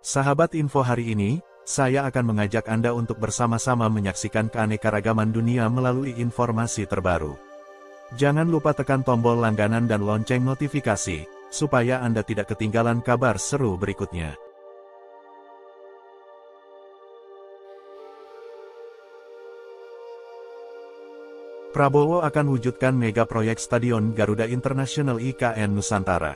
Sahabat info hari ini, saya akan mengajak Anda untuk bersama-sama menyaksikan keanekaragaman dunia melalui informasi terbaru. Jangan lupa tekan tombol langganan dan lonceng notifikasi, supaya Anda tidak ketinggalan kabar seru berikutnya. Prabowo akan wujudkan mega proyek Stadion Garuda International IKN Nusantara.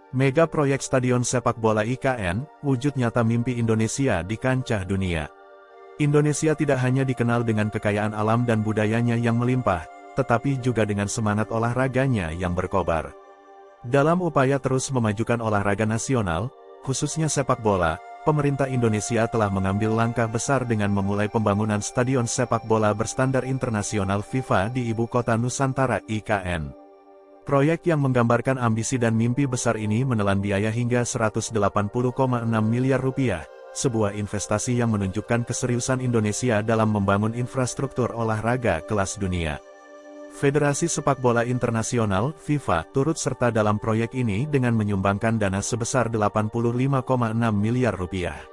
Mega proyek Stadion Sepak Bola IKN, wujud nyata mimpi Indonesia di kancah dunia. Indonesia tidak hanya dikenal dengan kekayaan alam dan budayanya yang melimpah, tetapi juga dengan semangat olahraganya yang berkobar. Dalam upaya terus memajukan olahraga nasional, khususnya sepak bola, pemerintah Indonesia telah mengambil langkah besar dengan memulai pembangunan Stadion Sepak Bola berstandar internasional FIFA di Ibu Kota Nusantara IKN. Proyek yang menggambarkan ambisi dan mimpi besar ini menelan biaya hingga 180,6 miliar rupiah, sebuah investasi yang menunjukkan keseriusan Indonesia dalam membangun infrastruktur olahraga kelas dunia. Federasi Sepak Bola Internasional (FIFA) turut serta dalam proyek ini dengan menyumbangkan dana sebesar 85,6 miliar rupiah.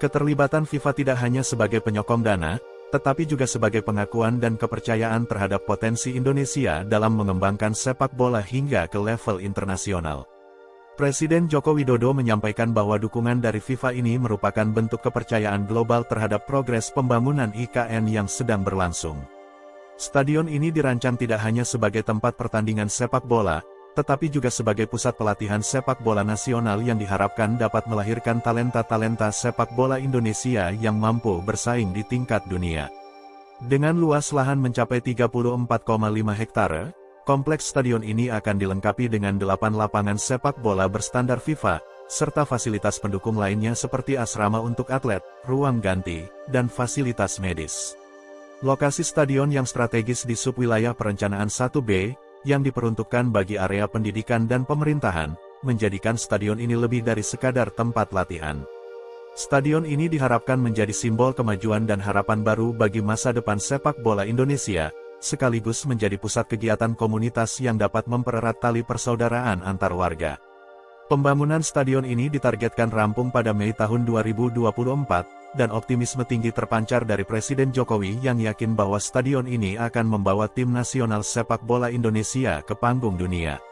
Keterlibatan FIFA tidak hanya sebagai penyokong dana, tetapi juga sebagai pengakuan dan kepercayaan terhadap potensi Indonesia dalam mengembangkan sepak bola hingga ke level internasional. Presiden Joko Widodo menyampaikan bahwa dukungan dari FIFA ini merupakan bentuk kepercayaan global terhadap progres pembangunan IKN yang sedang berlangsung. Stadion ini dirancang tidak hanya sebagai tempat pertandingan sepak bola, tetapi juga sebagai pusat pelatihan sepak bola nasional yang diharapkan dapat melahirkan talenta-talenta sepak bola Indonesia yang mampu bersaing di tingkat dunia. Dengan luas lahan mencapai 34,5 hektare, kompleks stadion ini akan dilengkapi dengan 8 lapangan sepak bola berstandar FIFA, serta fasilitas pendukung lainnya seperti asrama untuk atlet, ruang ganti, dan fasilitas medis. Lokasi stadion yang strategis di subwilayah perencanaan 1B, yang diperuntukkan bagi area pendidikan dan pemerintahan, menjadikan stadion ini lebih dari sekadar tempat latihan. Stadion ini diharapkan menjadi simbol kemajuan dan harapan baru bagi masa depan sepak bola Indonesia, sekaligus menjadi pusat kegiatan komunitas yang dapat mempererat tali persaudaraan antar warga. Pembangunan stadion ini ditargetkan rampung pada Mei tahun 2024, dan optimisme tinggi terpancar dari Presiden Jokowi yang yakin bahwa stadion ini akan membawa tim nasional sepak bola Indonesia ke panggung dunia.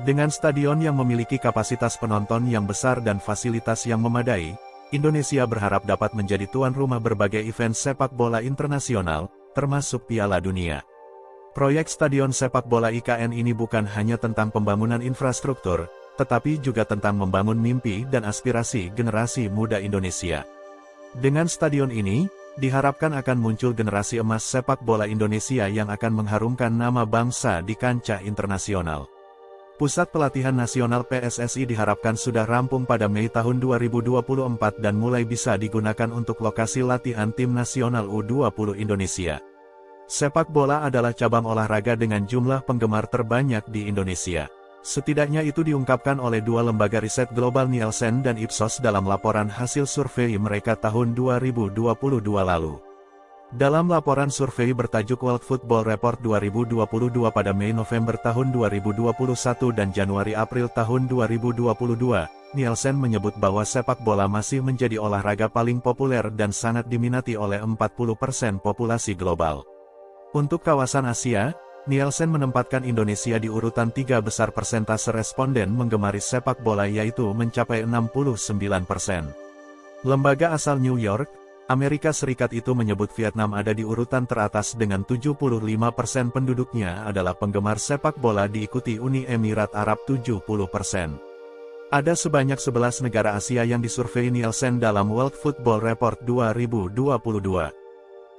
Dengan stadion yang memiliki kapasitas penonton yang besar dan fasilitas yang memadai, Indonesia berharap dapat menjadi tuan rumah berbagai event sepak bola internasional, termasuk Piala Dunia. Proyek Stadion Sepak Bola IKN ini bukan hanya tentang pembangunan infrastruktur, tetapi juga tentang membangun mimpi dan aspirasi generasi muda Indonesia. Dengan stadion ini, diharapkan akan muncul generasi emas sepak bola Indonesia yang akan mengharumkan nama bangsa di kancah internasional. Pusat Pelatihan Nasional PSSI diharapkan sudah rampung pada Mei tahun 2024 dan mulai bisa digunakan untuk lokasi latihan tim nasional U20 Indonesia. Sepak bola adalah cabang olahraga dengan jumlah penggemar terbanyak di Indonesia. Setidaknya itu diungkapkan oleh dua lembaga riset global Nielsen dan Ipsos dalam laporan hasil survei mereka tahun 2022 lalu. Dalam laporan survei bertajuk World Football Report 2022 pada Mei-November tahun 2021 dan Januari-April tahun 2022, Nielsen menyebut bahwa sepak bola masih menjadi olahraga paling populer dan sangat diminati oleh 40% populasi global. Untuk kawasan Asia, Nielsen menempatkan Indonesia di urutan 3 besar persentase responden menggemari sepak bola yaitu mencapai 69%. Lembaga asal New York, Amerika Serikat itu menyebut Vietnam ada di urutan teratas dengan 75% penduduknya adalah penggemar sepak bola diikuti Uni Emirat Arab 70%. Ada sebanyak 11 negara Asia yang disurvei Nielsen dalam World Football Report 2022.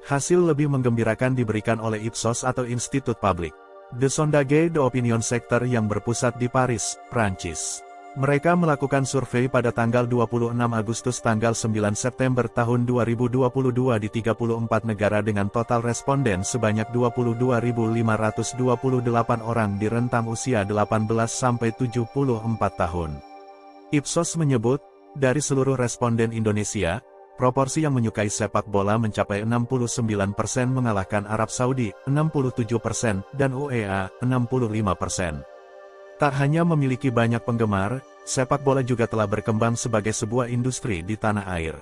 Hasil lebih menggembirakan diberikan oleh Ipsos atau Institut Public de Sondage d'Opinion Sector yang berpusat di Paris, Prancis. Mereka melakukan survei pada tanggal 26 Agustus tanggal 9 September tahun 2022 di 34 negara dengan total responden sebanyak 22.528 orang di rentang usia 18 sampai 74 tahun. Ipsos menyebut, dari seluruh responden Indonesia, proporsi yang menyukai sepak bola mencapai 69% mengalahkan Arab Saudi, 67%, dan UEA, 65%. Tak hanya memiliki banyak penggemar, sepak bola juga telah berkembang sebagai sebuah industri di tanah air.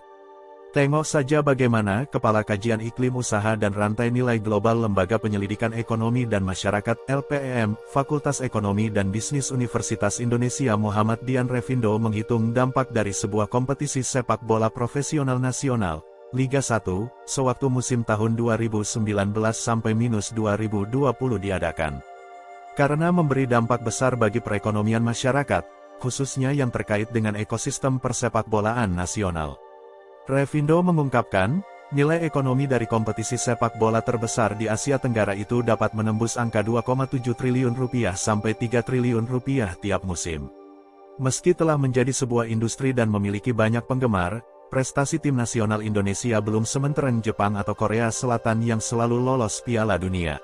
Tengok saja bagaimana Kepala Kajian Iklim Usaha dan Rantai Nilai Global Lembaga Penyelidikan Ekonomi dan Masyarakat (LPEM), Fakultas Ekonomi dan Bisnis Universitas Indonesia Muhammad Dian Revindo menghitung dampak dari sebuah kompetisi sepak bola profesional nasional, Liga 1, sewaktu musim tahun 2019-2020 diadakan. Karena memberi dampak besar bagi perekonomian masyarakat, khususnya yang terkait dengan ekosistem persepakbolaan nasional. Revindo mengungkapkan, nilai ekonomi dari kompetisi sepak bola terbesar di Asia Tenggara itu dapat menembus angka 2,7 triliun rupiah sampai 3 triliun rupiah tiap musim. Meski telah menjadi sebuah industri dan memiliki banyak penggemar, prestasi tim nasional Indonesia belum sementereng Jepang atau Korea Selatan yang selalu lolos Piala Dunia.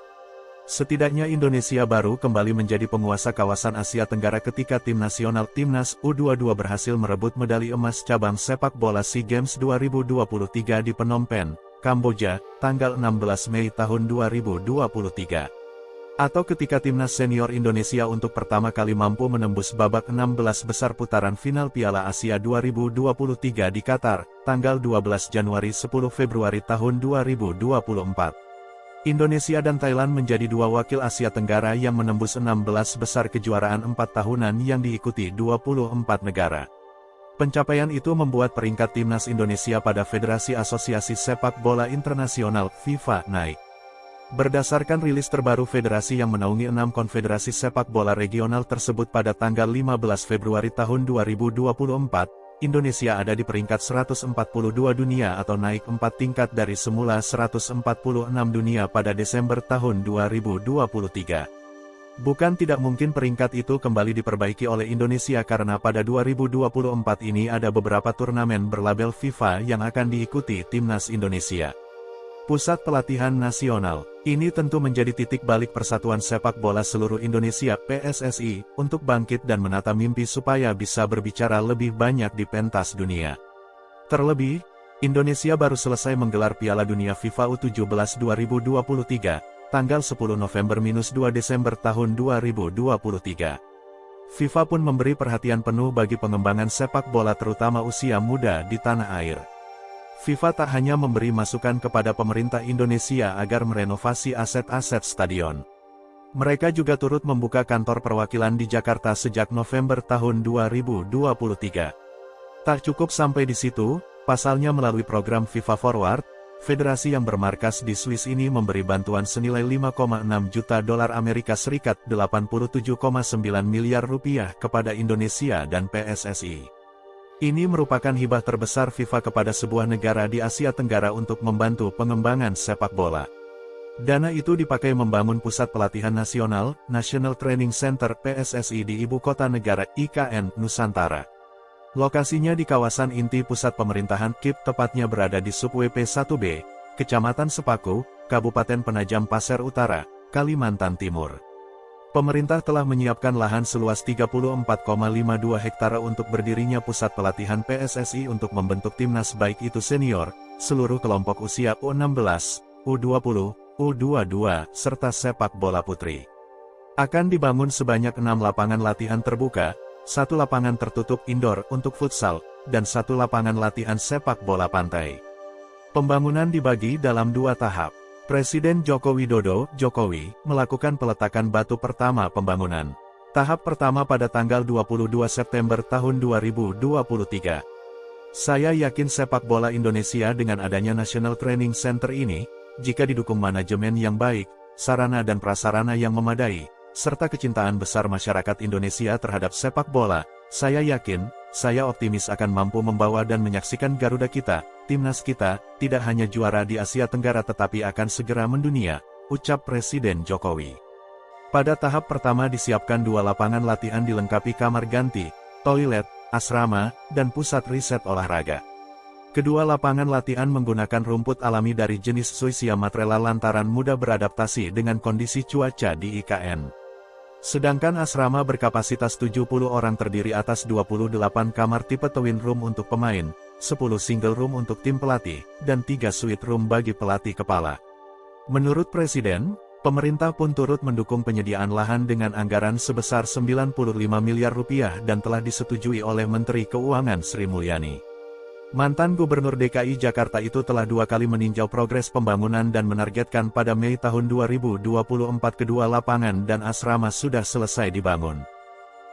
Setidaknya Indonesia baru kembali menjadi penguasa kawasan Asia Tenggara ketika tim nasional Timnas U22 berhasil merebut medali emas cabang sepak bola SEA Games 2023 di Phnom Penh, Kamboja, tanggal 16 Mei tahun 2023. Atau ketika Timnas Senior Indonesia untuk pertama kali mampu menembus babak 16 besar putaran final Piala Asia 2023 di Qatar, tanggal 12 Januari 10 Februari tahun 2024. Indonesia dan Thailand menjadi dua wakil Asia Tenggara yang menembus 16 besar kejuaraan 4 tahunan yang diikuti 24 negara. Pencapaian itu membuat peringkat timnas Indonesia pada Federasi Asosiasi Sepak Bola Internasional (FIFA) naik. Berdasarkan rilis terbaru federasi yang menaungi 6 konfederasi sepak bola regional tersebut pada tanggal 15 Februari tahun 2024, Indonesia ada di peringkat 142 dunia atau naik 4 tingkat dari semula 146 dunia pada Desember tahun 2023. Bukan tidak mungkin peringkat itu kembali diperbaiki oleh Indonesia karena pada 2024 ini ada beberapa turnamen berlabel FIFA yang akan diikuti timnas Indonesia. Pusat Pelatihan Nasional, ini tentu menjadi titik balik Persatuan Sepak Bola Seluruh Indonesia (PSSI) untuk bangkit dan menata mimpi supaya bisa berbicara lebih banyak di pentas dunia. Terlebih, Indonesia baru selesai menggelar Piala Dunia FIFA U17 2023, tanggal 10 November-2 Desember tahun 2023. FIFA pun memberi perhatian penuh bagi pengembangan sepak bola terutama usia muda di tanah air. FIFA tak hanya memberi masukan kepada pemerintah Indonesia agar merenovasi aset-aset stadion. Mereka juga turut membuka kantor perwakilan di Jakarta sejak November tahun 2023. Tak cukup sampai di situ, pasalnya melalui program FIFA Forward, federasi yang bermarkas di Swiss ini memberi bantuan senilai 5,6 juta dolar Amerika Serikat (87,9 miliar rupiah) kepada Indonesia dan PSSI. Ini merupakan hibah terbesar FIFA kepada sebuah negara di Asia Tenggara untuk membantu pengembangan sepak bola. Dana itu dipakai membangun Pusat Pelatihan Nasional, National Training Center (PSSI) di Ibu Kota Negara, IKN, Nusantara. Lokasinya di kawasan inti pusat pemerintahan KIP, tepatnya berada di Sub-WP 1B, Kecamatan Sepaku, Kabupaten Penajam Pasir Utara, Kalimantan Timur. Pemerintah telah menyiapkan lahan seluas 34,52 hektare untuk berdirinya pusat pelatihan PSSI untuk membentuk timnas baik itu senior, seluruh kelompok usia U16, U20, U22, serta sepak bola putri. Akan dibangun sebanyak 6 lapangan latihan terbuka, 1 lapangan tertutup indoor untuk futsal, dan 1 lapangan latihan sepak bola pantai. Pembangunan dibagi dalam 2 tahap. Presiden Joko Widodo, Jokowi, melakukan peletakan batu pertama pembangunan. Tahap pertama pada tanggal 22 September tahun 2023. Saya yakin sepak bola Indonesia dengan adanya National Training Center ini, jika didukung manajemen yang baik, sarana dan prasarana yang memadai, serta kecintaan besar masyarakat Indonesia terhadap sepak bola, saya yakin, saya optimis akan mampu membawa dan menyaksikan Garuda kita, timnas kita, tidak hanya juara di Asia Tenggara tetapi akan segera mendunia, ucap Presiden Jokowi. Pada tahap pertama disiapkan 2 lapangan latihan dilengkapi kamar ganti, toilet, asrama, dan pusat riset olahraga. Kedua lapangan latihan menggunakan rumput alami dari jenis Zoysia Matrela lantaran mudah beradaptasi dengan kondisi cuaca di IKN. Sedangkan asrama berkapasitas 70 orang terdiri atas 28 kamar tipe twin room untuk pemain, 10 single room untuk tim pelatih, dan 3 suite room bagi pelatih kepala. Menurut Presiden, Pemerintah pun turut mendukung penyediaan lahan dengan anggaran sebesar 95 miliar rupiah dan telah disetujui oleh Menteri Keuangan Sri Mulyani. Mantan Gubernur DKI Jakarta itu telah 2 kali meninjau progres pembangunan dan menargetkan pada Mei tahun 2024 kedua lapangan dan asrama sudah selesai dibangun.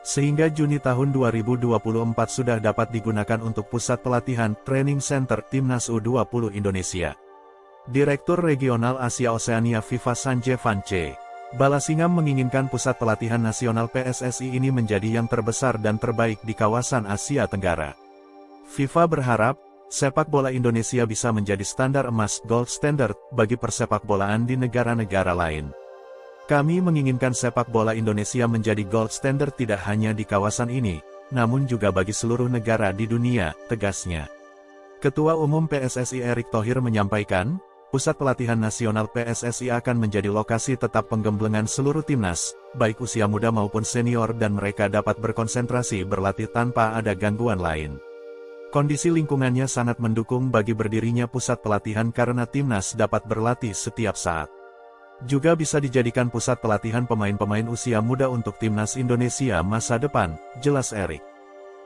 Sehingga Juni tahun 2024 sudah dapat digunakan untuk pusat pelatihan training center Timnas U20 Indonesia. Direktur Regional Asia Oseania FIFA Sanjay Vance Balasingam menginginkan pusat pelatihan nasional PSSI ini menjadi yang terbesar dan terbaik di kawasan Asia Tenggara. FIFA berharap, sepak bola Indonesia bisa menjadi standar emas gold standard bagi persepakbolaan di negara-negara lain. Kami menginginkan sepak bola Indonesia menjadi gold standard tidak hanya di kawasan ini, namun juga bagi seluruh negara di dunia, tegasnya. Ketua Umum PSSI Erick Thohir menyampaikan, Pusat Pelatihan Nasional PSSI akan menjadi lokasi tetap penggemblengan seluruh timnas, baik usia muda maupun senior dan mereka dapat berkonsentrasi berlatih tanpa ada gangguan lain. Kondisi lingkungannya sangat mendukung bagi berdirinya pusat pelatihan karena timnas dapat berlatih setiap saat. Juga bisa dijadikan pusat pelatihan pemain-pemain usia muda untuk timnas Indonesia masa depan, jelas Erick.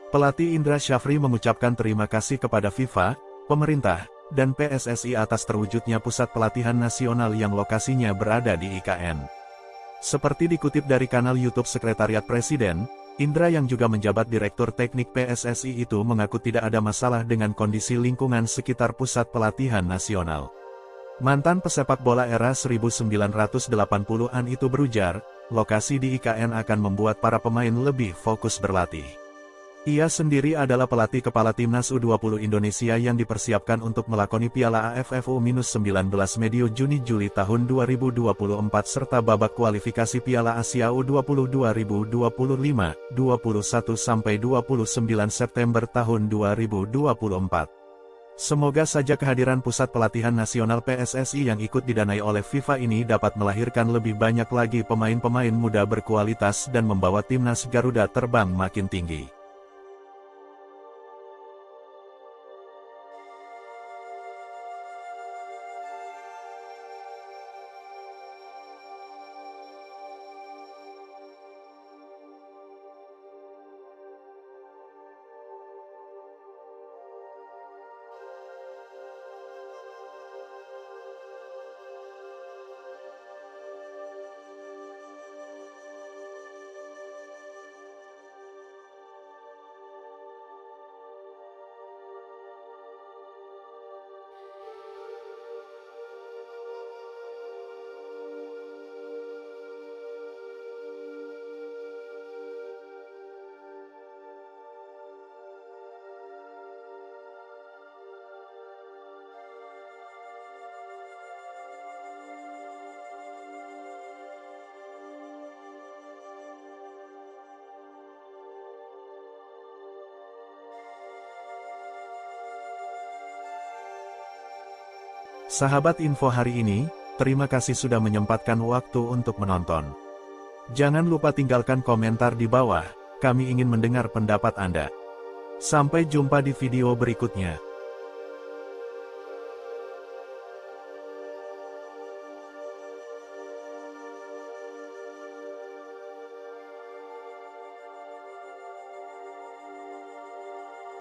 Pelatih Indra Syafri mengucapkan terima kasih kepada FIFA, pemerintah, dan PSSI atas terwujudnya pusat pelatihan nasional yang lokasinya berada di IKN. Seperti dikutip dari kanal YouTube Sekretariat Presiden, Indra yang juga menjabat Direktur Teknik PSSI itu mengaku tidak ada masalah dengan kondisi lingkungan sekitar pusat pelatihan nasional. Mantan pesepak bola era 1980-an itu berujar, lokasi di IKN akan membuat para pemain lebih fokus berlatih. Ia sendiri adalah pelatih kepala Timnas U20 Indonesia yang dipersiapkan untuk melakoni Piala AFF U-19 medio Juni-Juli tahun 2024 serta babak kualifikasi Piala Asia U20 2025, 21-29 September tahun 2024. Semoga saja kehadiran Pusat Pelatihan Nasional PSSI yang ikut didanai oleh FIFA ini dapat melahirkan lebih banyak lagi pemain-pemain muda berkualitas dan membawa Timnas Garuda terbang makin tinggi. Sahabat info hari ini, terima kasih sudah menyempatkan waktu untuk menonton. Jangan lupa tinggalkan komentar di bawah, kami ingin mendengar pendapat Anda. Sampai jumpa di video berikutnya.